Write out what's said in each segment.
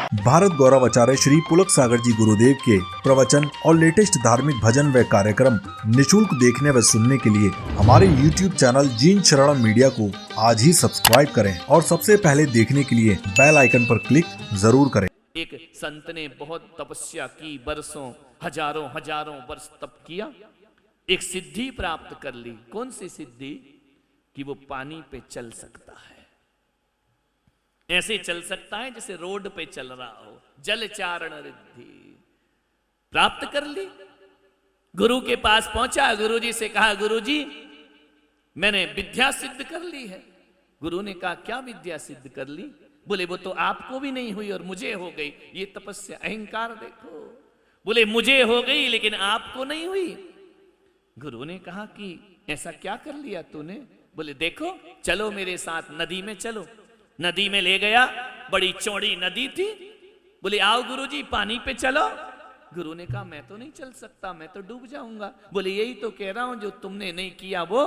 भारत गौरव आचार्य श्री पुलक सागर जी गुरुदेव के प्रवचन और लेटेस्ट धार्मिक भजन व कार्यक्रम निशुल्क देखने व सुनने के लिए हमारे YouTube चैनल जीन शरणम मीडिया को आज ही सब्सक्राइब करें और सबसे पहले देखने के लिए बेल आइकन पर क्लिक जरूर करें। एक संत ने बहुत तपस्या की, बरसों हजारों हजारों वर्ष तप किया, एक सिद्धि प्राप्त कर ली। कौन सी सिद्धि? कि वो पानी पे चल सकता है, ऐसे चल सकता है जैसे रोड पे चल रहा हो। जल चारण रिद्धि प्राप्त कर ली। गुरु के पास पहुंचा, गुरु जी से कहा, गुरु जी मैंने विद्या सिद्ध कर ली है। गुरु ने कहा, क्या विद्या सिद्ध कर ली? बोले, वो तो आपको भी नहीं हुई और मुझे हो गई। ये तपस्या, अहंकार देखो। बोले, मुझे हो गई लेकिन आपको नहीं हुई। गुरु ने कहा कि ऐसा क्या कर लिया तूने? बोले, देखो, चलो मेरे साथ, नदी में चलो। नदी में ले गया, बड़ी चौड़ी नदी थी। बोले, आओ गुरुजी पानी पे चलो। गुरु ने कहा, मैं तो नहीं चल सकता, मैं तो डूब जाऊंगा। बोले, यही तो कह रहा हूं, जो तुमने नहीं किया वो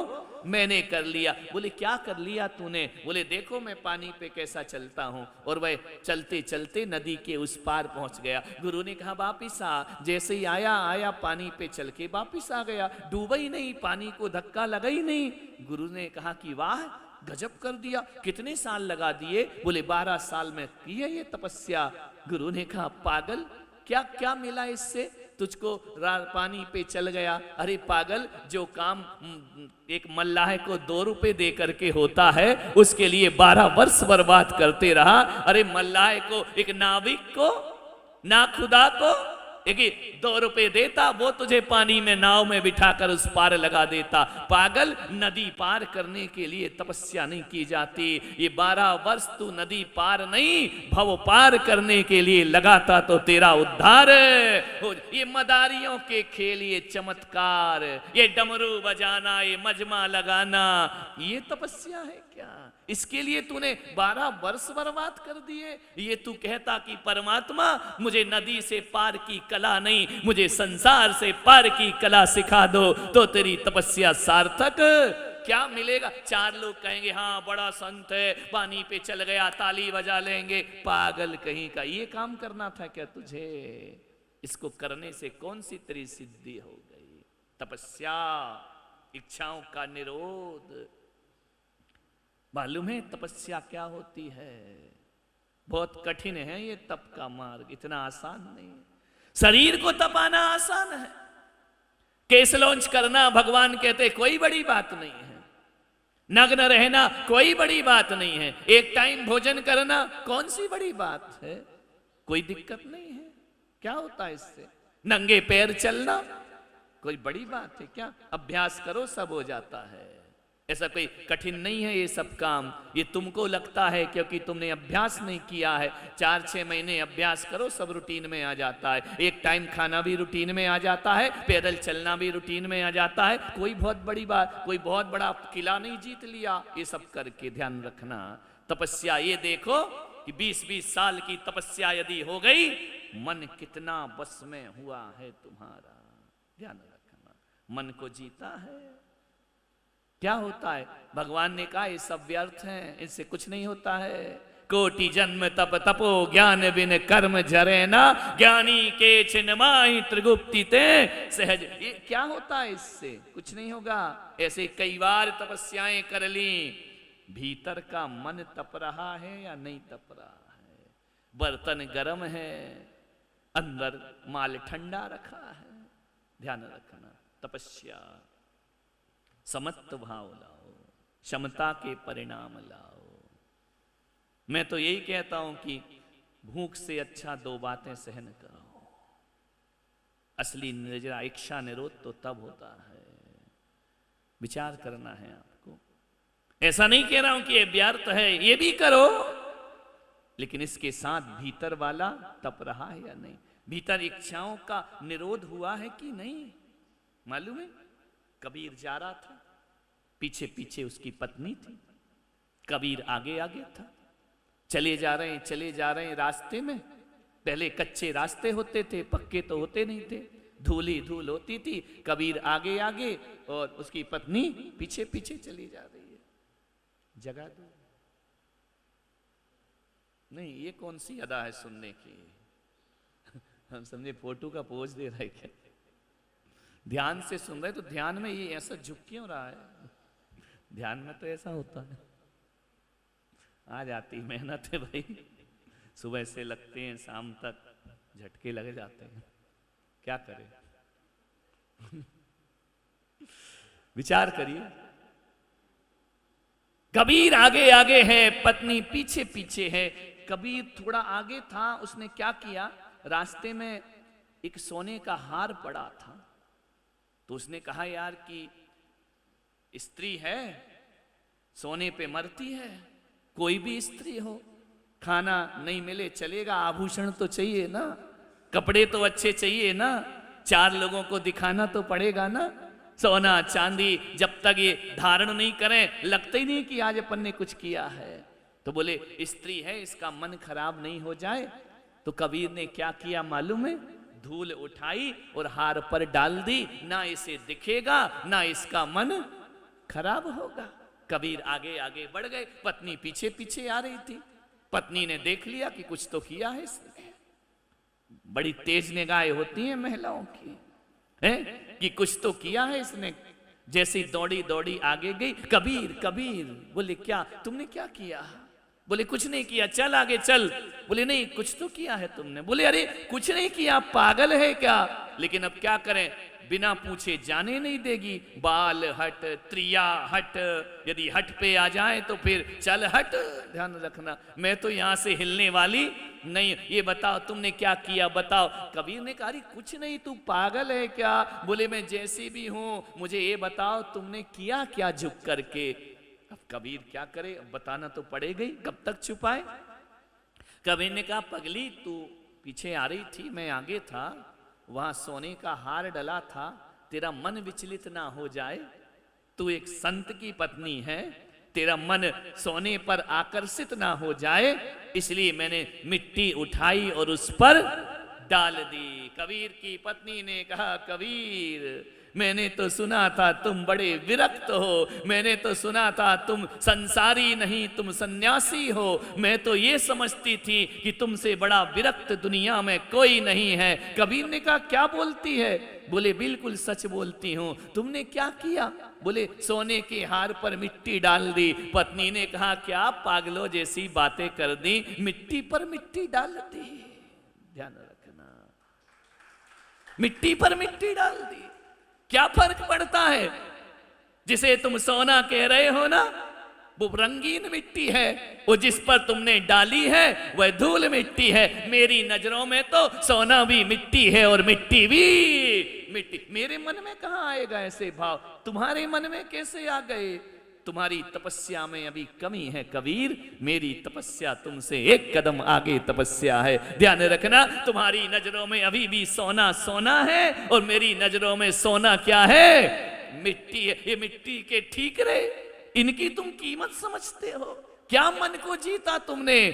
मैंने कर लिया। बोले, क्या कर लिया तूने? बोले, देखो मैं पानी पे कैसा चलता हूं। और वह चलते चलते नदी के उस पार पहुंच गया। गुरु ने कहा, वापिस आ। जैसे ही आया पानी पे चल के वापिस आ गया, डूबा ही नहीं, पानी को धक्का लगा ही नहीं। गुरु ने कहा कि वाह, गजब कर दिया, कितने साल लगा दिए? बोले, 12 साल में की है ये तपस्या। गुरु ने कहा, पागल, क्या क्या मिला इससे तुझको? पानी पे चल गया। अरे पागल, जो काम एक मल्लाह को 2 रुपए दे करके होता है, उसके लिए 12 वर्ष बर्बाद करते रहा। अरे मल्लाह को, एक नाविक को, ना खुदा को एक 2 रुपए देता, वो तुझे पानी में नाव में बिठाकर उस पार लगा देता। पागल, नदी पार करने के लिए तपस्या नहीं की जाती। ये 12 वर्ष तू नदी पार नहीं, भव पार करने के लिए लगाता तो तेरा उद्धार। ये मदारियों के खेल, ये चमत्कार, ये डमरू बजाना, ये मजमा लगाना, ये तपस्या है क्या? इसके लिए तूने 12 वर्ष बर्बाद कर दिए। ये तू कहता कि परमात्मा मुझे नदी से पार की कला नहीं, मुझे संसार से पार की कला सिखा दो, तो तेरी तपस्या सार्थक। क्या मिलेगा? 4 लोग कहेंगे, हाँ बड़ा संत है, पानी पे चल गया, ताली बजा लेंगे। पागल कहीं का, ये काम करना था क्या तुझे? इसको करने से कौन सी तेरी सिद्धि हो गई? तपस्या, इच्छाओं का निरोध। मालूम है तपस्या क्या होती है? बहुत कठिन है ये तप का मार्ग, इतना आसान नहीं है। शरीर को तपाना आसान है, केस लॉन्च करना भगवान कहते कोई बड़ी बात नहीं है, नग्न रहना कोई बड़ी बात नहीं है, एक टाइम भोजन करना कौन सी बड़ी बात है? कोई दिक्कत नहीं है। क्या होता है इससे? नंगे पैर चलना कोई बड़ी बात है क्या? अभ्यास करो, सब हो जाता है। ऐसा कोई कठिन नहीं है ये सब काम। ये तुमको लगता है क्योंकि तुमने अभ्यास नहीं किया है। 4-6 महीने अभ्यास करो, सब रूटीन में आ जाता है। एक टाइम खाना भी रूटीन में आ जाता है, पैदल चलना भी रूटीन में आ जाता है। कोई बहुत बड़ी बात, कोई बहुत बड़ा किला नहीं जीत लिया। ये सब करके ध्यान रखना। तपस्या ये देखो कि 20-20 साल की तपस्या यदि हो गई, मन कितना बस में हुआ है तुम्हारा। ध्यान रखना, मन को जीता है। क्या होता है? भगवान ने कहा ये सब व्यर्थ हैं, इससे कुछ नहीं होता है। कोटि जन्म तप तपो ज्ञान बिन कर्म झरे ना, ज्ञानी के छिन्माई त्रिगुप्ति ते सहज। ये क्या होता है? इससे कुछ नहीं होगा। ऐसे कई बार तपस्याएं कर ली, भीतर का मन तप रहा है या नहीं तप रहा है? बर्तन गर्म है, अंदर माल ठंडा रखा है। ध्यान रखना। तपस्या, समत्व भाव लाओ, क्षमता के परिणाम लाओ। मैं तो यही कहता हूं कि भूख से अच्छा 2 बातें सहन करो। असली निजरा इच्छा निरोध तो तब होता है। विचार करना है आपको। ऐसा नहीं कह रहा हूं कि ये व्यर्थ है, ये भी करो, लेकिन इसके साथ भीतर वाला तप रहा है या नहीं? भीतर इच्छाओं का निरोध हुआ है कि नहीं? मालूम है, कबीर जा रहा था, पीछे पीछे उसकी पत्नी थी, कबीर आगे आगे था। चले जा रहे हैं रास्ते में। पहले कच्चे रास्ते होते थे, पक्के तो होते नहीं थे, धूल ही धूल होती थी। कबीर आगे आगे और उसकी पत्नी पीछे पीछे चली जा रही है। जगा दो। नहीं, ये कौन सी अदा है सुनने की? हम समझे फोटो का पोज दे रहा है क्या? ध्यान से सुन रहे तो ध्यान में ये ऐसा झुक क्यों रहा है? ध्यान में तो ऐसा होता है। आ जाती मेहनत है भाई, सुबह से लगते हैं शाम तक झटके लगे जाते हैं, क्या करें? विचार करिए। कबीर आगे आगे है, पत्नी पीछे पीछे है। कबीर थोड़ा आगे था, उसने क्या किया, रास्ते में एक सोने का हार पड़ा था, तो उसने कहा यार कि स्त्री है, सोने पे मरती है, कोई भी स्त्री हो, खाना नहीं मिले चलेगा, आभूषण तो चाहिए ना, कपड़े तो अच्छे चाहिए ना, चार लोगों को दिखाना तो पड़ेगा ना। सोना चांदी जब तक ये धारण नहीं करें, लगता ही नहीं कि आज अपन ने कुछ किया है। तो बोले स्त्री है, इसका मन खराब नहीं हो जाए। तो कबीर ने क्या किया मालूम है? धूल उठाई और हार पर डाल दी, ना इसे दिखेगा ना इसका मन खराब होगा। कबीर आगे आगे बढ़ गए, पत्नी पीछे पीछे आ रही थी। पत्नी ने देख लिया कि कुछ तो किया है इसने। बड़ी तेज निगाहें होती हैं महिलाओं की, है कि कुछ तो किया है इसने। जैसी दौड़ी दौड़ी आगे गई, कबीर कबीर। बोले क्या, तुमने क्या किया? बोले कुछ नहीं किया, चल आगे चल। बोले नहीं, कुछ तो किया है तुमने। बोले अरे कुछ नहीं किया, पागल है क्या? लेकिन अब क्या करें, बिना पूछे जाने नहीं देगी। बाल हट, त्रिया हट, यदि हट पे आ जाए तो फिर चल हट। ध्यान रखना, मैं तो यहां से हिलने वाली नहीं। ये बताओ तुमने क्या किया, बताओ। कबीर ने कहा कुछ नहीं, तू पागल है क्या? बोले मैं जैसी भी हूं, मुझे ये बताओ तुमने किया क्या झुक करके। अब कबीर क्या करे, अब बताना तो पड़ेगा ही, कब तक छुपाए। कबीर ने कहा पगली, तू पीछे आ रही थी, मैं आगे था, वहां सोने का हार डला था, तेरा मन विचलित ना हो जाए। तू एक संत की पत्नी है, तेरा मन सोने पर आकर्षित ना हो जाए, इसलिए मैंने मिट्टी उठाई और उस पर डाल दी। कबीर की पत्नी ने कहा कबीर, मैंने तो सुना था तुम बड़े विरक्त हो, मैंने तो सुना था तुम संसारी नहीं, तुम सन्यासी हो। मैं तो ये समझती थी कि तुमसे बड़ा विरक्त दुनिया में कोई नहीं है। कबीर ने कहा क्या बोलती है? बोले बिल्कुल सच बोलती हूँ। तुमने क्या किया? बोले सोने के हार पर मिट्टी डाल दी। पत्नी ने कहा क्या पागलों जैसी बातें कर दी, मिट्टी पर मिट्टी डाल दी। ध्यान रखना, मिट्टी पर मिट्टी डाल दी, क्या फर्क पड़ता है? जिसे तुम सोना कह रहे हो ना, वो रंगीन मिट्टी है, वो जिस पर तुमने डाली है वह धूल मिट्टी है। मेरी नजरों में तो सोना भी मिट्टी है और मिट्टी भी मिट्टी। मेरे मन में कहां आएगा ऐसे भाव, तुम्हारे मन में कैसे आ गए? तुम्हारी तपस्या में अभी कमी है कबीर, मेरी तपस्या तुमसे एक कदम आगे तपस्या है। ध्यान रखना, तुम्हारी नजरों में अभी भी सोना सोना है और मेरी नजरों में सोना क्या है? मिट्टी है। ये मिट्टी के ठीकरे, इनकी तुम कीमत समझते हो? क्या मन को जीता तुमने?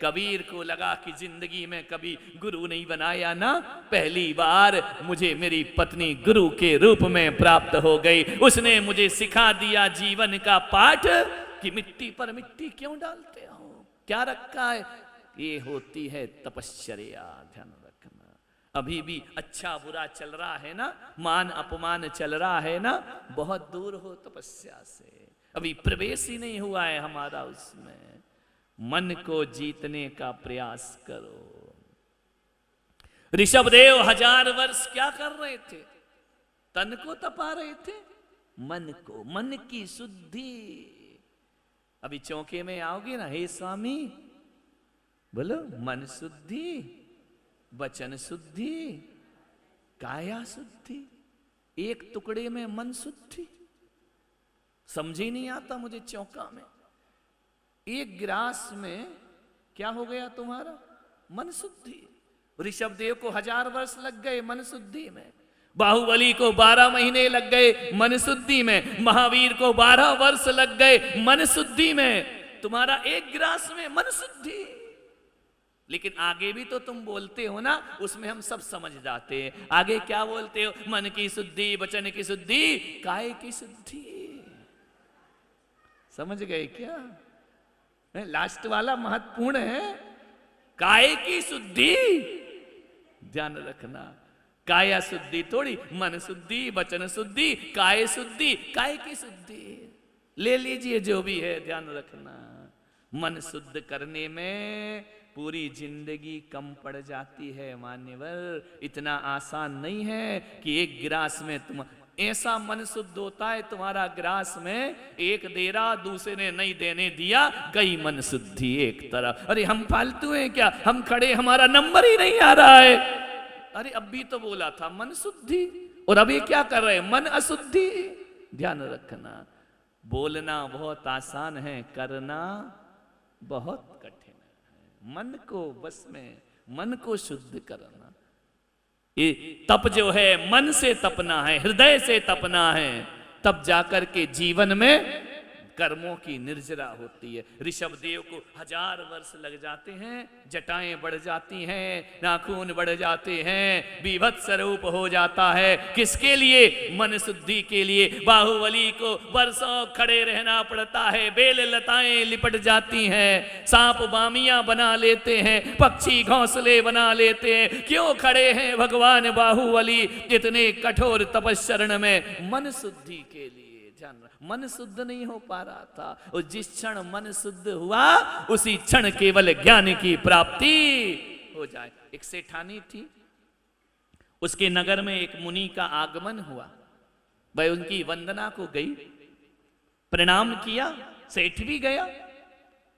कबीर को लगा कि जिंदगी में कभी गुरु नहीं बनाया ना, पहली बार मुझे मेरी पत्नी गुरु के रूप में प्राप्त हो गई। उसने मुझे सिखा दिया जीवन का पाठ कि मिट्टी पर मिट्टी क्यों डालते हो, क्या रखा है। ये होती है तपश्चर्या। ध्यान रखना, अभी भी अच्छा बुरा चल रहा है ना, मान अपमान चल रहा है ना, बहुत दूर हो तपस्या से, अभी प्रवेश ही नहीं हुआ है हमारा उसमें। मन को जीतने का प्रयास करो। ऋषभदेव 1000 वर्ष क्या कर रहे थे? तन को तपा रहे थे, मन को, मन की शुद्धि। अभी चौके में आओगे ना, हे स्वामी बोलो, मन शुद्धि, वचन शुद्धि, काया शुद्धि, एक टुकड़े में मन शुद्धि। समझ ही नहीं आता मुझे चौका में। एक गिलास में क्या हो गया तुम्हारा? मन शुद्धि। ऋषभदेव को 1000 वर्ष लग गए मन शुद्धि में, बाहुबली को 12 महीने लग गए मन शुद्धि में, महावीर को 12 वर्ष लग गए मन शुद्धि में। तुम्हारा एक गिलास में मन शुद्धि। लेकिन आगे भी तो तुम बोलते हो ना, उसमें हम सब समझ जाते हैं। आगे क्या बोलते हो? मन की शुद्धि, वचन की शुद्धि, काय की शुद्धि। समझ गए क्या? लास्ट वाला महत्वपूर्ण है। काय की शुद्धि, ध्यान रखना, काया शुद्धि थोड़ी, मन शुद्धि, वचन शुद्धि, काय शुद्धि, काय की शुद्धि। ले लीजिए जो भी है, ध्यान रखना। मन शुद्ध करने में पूरी जिंदगी कम पड़ जाती है मान्यवर। इतना आसान नहीं है कि एक गिलास में तुम, ऐसा मन शुद्ध होता है तुम्हारा, गिलास में एक दे रहा, दूसरे ने नहीं देने दिया, गई मन शुद्धि एक तरफ। अरे हम फालतू हैं क्या, हम खड़े, हमारा नंबर ही नहीं आ रहा है। अरे अभी तो बोला था मन शुद्धि, और अभी क्या कर रहे हैं, मन अशुद्धि। ध्यान रखना, बोलना बहुत आसान है, करना बहुत कठिन है। मन को बस में, मन को शुद्ध करना, ये तप जो है मन से तपना है, हृदय से तपना है, तब जाकर के जीवन में कर्मों की निर्जरा होती है। ऋषभ देव को 1000 वर्ष लग जाते हैं, जटाएं बढ़ जाती हैं, नाखून बढ़ जाते हैं, विभत्स रूप हो जाता है। किसके लिए, मन शुद्धि के लिए। बाहुबली को वर्षों खड़े रहना पड़ता है, बेल लताएं लिपट जाती हैं, सांप बामियां बना लेते हैं, पक्षी घोंसले बना लेते हैं। क्यों खड़े हैं भगवान बाहुबली इतने कठोर तपस्चरण में, मन शुद्धि के लिए। मन शुद्ध नहीं हो पा रहा था, और जिस क्षण मन शुद्ध हुआ उसी क्षण केवल ज्ञान की प्राप्ति हो जाए। एक सेठानी थी, उसके नगर में एक मुनि का आगमन हुआ। वह उनकी वंदना को गई, प्रणाम किया, सेठ भी गया,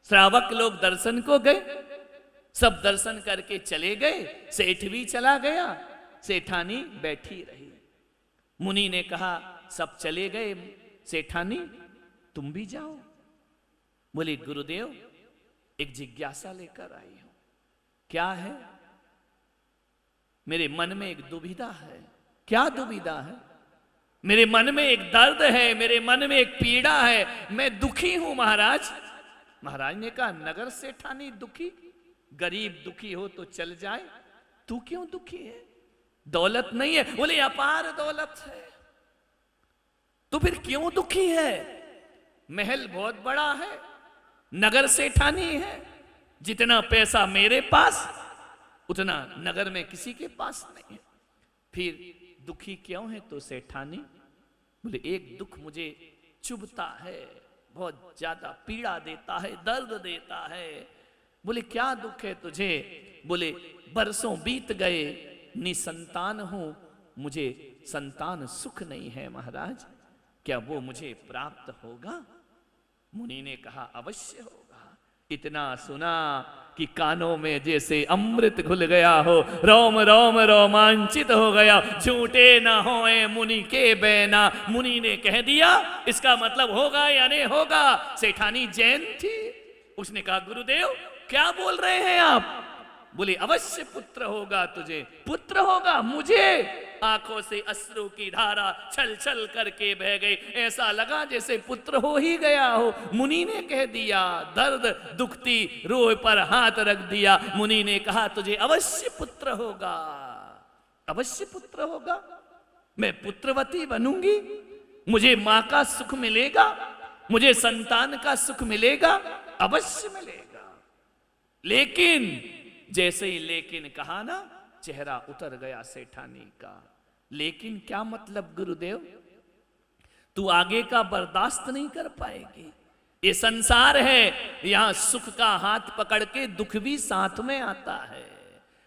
श्रावक लोग दर्शन को गए, सब दर्शन करके चले गए, सेठ भी चला गया, सेठानी बैठी रही। मुनि ने कहा सब चले गए, सेठानी तुम भी जाओ। बोले गुरुदेव एक जिज्ञासा लेकर आई हूं। क्या है? मेरे मन में एक दुविधा है। क्या दुविधा है? मेरे मन में एक दर्द है, मेरे मन में एक पीड़ा है, मैं दुखी हूं महाराज। महाराज ने कहा नगर सेठानी दुखी, गरीब दुखी हो तो चल जाए, तू क्यों दुखी है? दौलत नहीं है? बोले अपार दौलत है। तो फिर क्यों दुखी है? महल बहुत बड़ा है, नगर सेठानी है, जितना पैसा मेरे पास उतना नगर में किसी के पास नहीं है, फिर दुखी क्यों है? तो सेठानी बोले एक दुख मुझे चुभता है, बहुत ज्यादा पीड़ा देता है, दर्द देता है। बोले क्या दुख है तुझे? बोले बरसों बीत गए, निसंतान हूं, मुझे संतान सुख नहीं है महाराज, क्या वो मुझे प्राप्त होगा? मुनि ने कहा अवश्य होगा। इतना सुना कि कानों में जैसे अमृत घुल गया हो, रोम रोम रोमांचित हो गया। झूठे ना होए मुनि के बैना, मुनि ने कह दिया इसका मतलब होगा या नहीं होगा। सेठानी जैन थी, उसने कहा गुरुदेव क्या बोल रहे हैं आप? बोले अवश्य पुत्र होगा तुझे। पुत्र होगा मुझे? आंखों से अश्रु की धारा छल छल करके बह गई, ऐसा लगा जैसे पुत्र हो ही गया हो। मुनि ने कह दिया, दर्द दुखती रूह पर हाथ रख दिया। मुनि ने कहा तुझे अवश्य पुत्र होगा, अवश्य पुत्र होगा, मैं पुत्रवती बनूंगी, मुझे मां का सुख मिलेगा, मुझे संतान का सुख मिलेगा, अवश्य मिलेगा। लेकिन जैसे ही लेकिन कहा ना, चेहरा उतर गया सेठानी का। लेकिन क्या मतलब गुरुदेव? तू आगे का बर्दाश्त नहीं कर पाएगी। ये संसार है, यहां सुख का हाथ पकड़ के दुख भी साथ में आता है।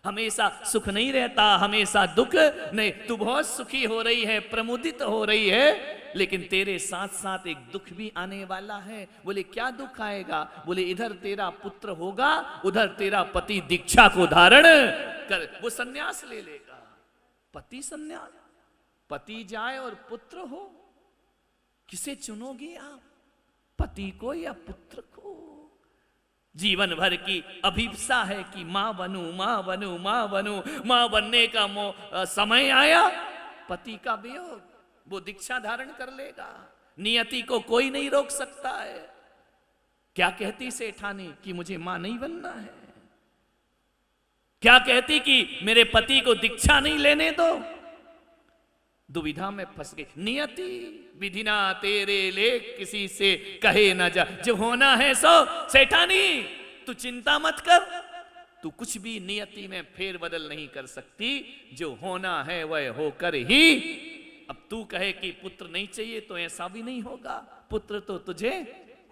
हमेशा सुख नहीं रहता, हमेशा दुख नहीं। तू बहुत सुखी हो रही है, प्रमुदित हो रही है, लेकिन तेरे साथ साथ एक दुख भी आने वाला है। बोले क्या दुख आएगा? बोले इधर तेरा पुत्र होगा, उधर तेरा पति दीक्षा को धारण कर, वो सन्यास ले लेगा। पति सन्यास, पति जाए और पुत्र हो, किसे चुनोगी आप? पति को या पुत्र को? जीवन भर की अभिप्सा है कि मां बनूं, मां बनूं, मां बनूं। मां बनने का समय आया, पति का वियोग, वो दीक्षा धारण कर लेगा। नियति को कोई नहीं रोक सकता है। क्या कहती सेठानी कि मुझे मां नहीं बनना है? क्या कहती कि मेरे पति को दीक्षा नहीं लेने दो? दुविधा में फंस गई। नियति विधिना तेरे लेख किसी से कहे न जा, जो होना है सो। सेठानी तू चिंता मत कर, तू कुछ भी नियति में फेर बदल नहीं कर सकती, जो होना है वह होकर ही। अब तू कहे कि पुत्र नहीं चाहिए तो ऐसा भी नहीं होगा, पुत्र तो तुझे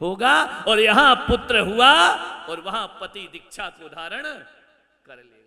होगा। और यहां पुत्र हुआ और वहां पति दीक्षा को धारण कर ले।